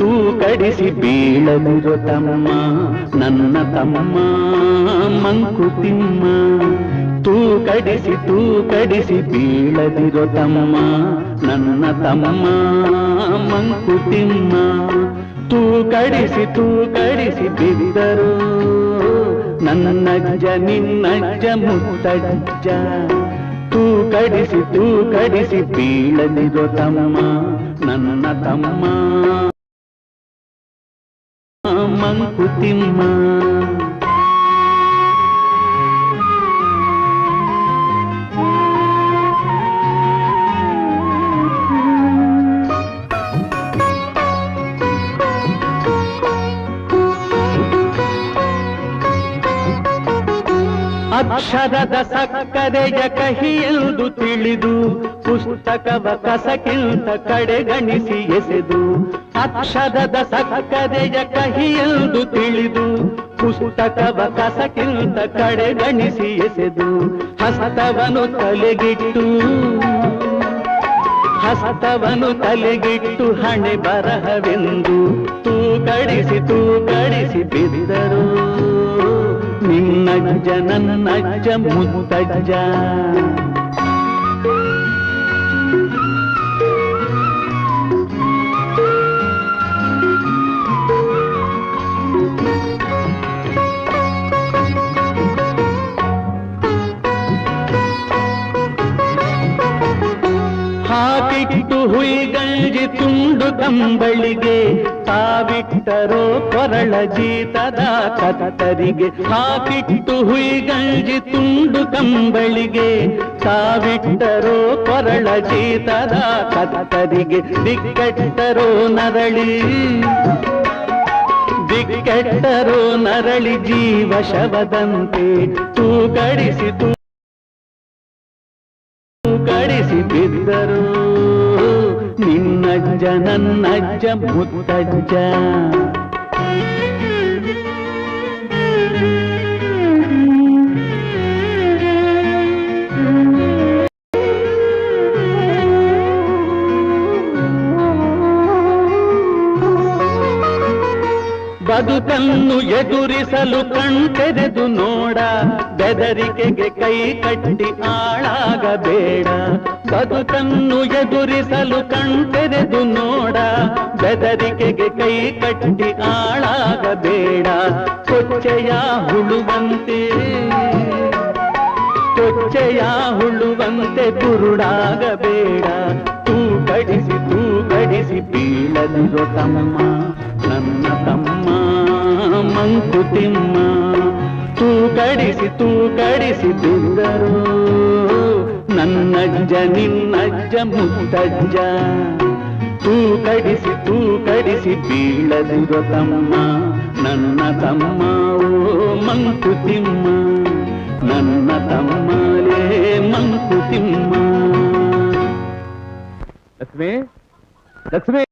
ತೂಕಡಿಸಿ ಬೀಳದಿರೋ ತಮ್ಮ ನನ್ನ ತಮ್ಮ ಮಂಕುತಿಮ್ಮ. ತೂಕಡಿಸಿ ಬೀಳದಿರೋ ತಮ್ಮ ನನ್ನ ತಮ್ಮ ಮಂಕುತಿಮ್ಮ. ತೂಕಡಿಸಿ ಬಿದ್ದರು ನನ್ನಜ್ಜ ನಿನ್ನಜ್ಜ ಮುತ್ತಜ್ಜ. ತೂಕಡಿಸಿ ಬೀಳದಿರೋ ತಮ್ಮ ನನ್ನ ತಮ್ಮ ಮಂಕುತಿಮ್ಮ. ಅಕ್ಷರದ ಸಕ್ಕರೆಯ ಕಹಿಯೆಂದು ತಿಳಿದು ಪುಸ್ತಕವ ಕಸಕ್ಕಿಂತ ಕಡೆಗಣಿಸಿ ಎಸೆದು. ಅಕ್ಷರದ ಸಕ್ಕರೆಯ ಕಹಿಯೆಂದು ತಿಳಿದು ಪುಸ್ತಕವ ಕಸಕ್ಕಿಂತ ಕಡೆಗಣಿಸಿ ಎಸೆದು. ಹಸ್ತವನು ತಲೆಗಿಟ್ಟು ಹಣೆ ಬರಹವೆಂದು ತೂಕಡಿಸಿ ಬಿದ್ದರು ನಿನ್ನಜ್ಜ ನನ್ನಜ್ಜ ಮುತ್ತಜ್ಜ. ಹಾಕಿಟ್ಟು ಹುಯಿಗಂಜಿ ತುಂಡು ಕಂಬಳಿಗೆ ತಾವಿಟ್ಟರೋ ಕೊರಳ ಜೀತದ ಕತ್ತರಿಗೆ. ಹಾಕಿಟ್ಟು ಹುಯಿಗಂಜಿ ತುಂಡು ಕಂಬಳಿಗೆ ತಾವಿಟ್ಟರೋ ಕೊರಳ ಜೀತದ ಕತ್ತರಿಗೆ. ದಿಕ್ಕೆಟ್ಟರೋ ನರಳಿ ಜೀವ ಶವದಂತೆ ತೂಕಡಿಸಿ ಬಿದ್ದರು ನಿನ್ನಜ್ಜ ನನ್ನಜ್ಜ ಮುತ್ತಜ್ಜ. ಬದುಕನ್ನು ಎದುರಿಸಲು ಕಣ್ತೆರೆದು ನೋಡ, ಬೆದರಿಕೆಗೆ ಕೈ ಕಟ್ಟಿ ಆಳಾಗಬೇಡ. ಬದುಕನ್ನು ಎದುರಿಸಲು ಕಣ್ತೆರೆದು ನೋಡ, ಬೆದರಿಕೆಗೆ ಕೈ ಕಟ್ಟಿ ಆಳಾಗಬೇಡ. ಕೊಚ್ಚೆಯ ಹುಳುವಂತೆ ಕುರುಡಾಗಬೇಡ. ತೂಕಡಿಸಿ ಬೀಳದಿರೋ ತಮ್ಮ ನನ್ನ ತಮ್ಮ ಮಂಕುತಿಮ್ಮ. ತೂಕಡಿಸಿ ಬಿದ್ದರು ನನ್ನಜ್ಜ ನಿನ್ನಜ್ಜ ಮುತ್ತಜ್ಜ. ತೂಕಡಿಸಿ ಬೀಳದಿರೋ ತಮ್ಮ ನನ್ನ ತಮ್ಮ ಮಂಕುತಿಮ್ಮ. ನನ್ನ ತಮ್ಮಲೇ ಮಂಕುತಿಮ್ಮ. ಲಕ್ಷ್ಮೀ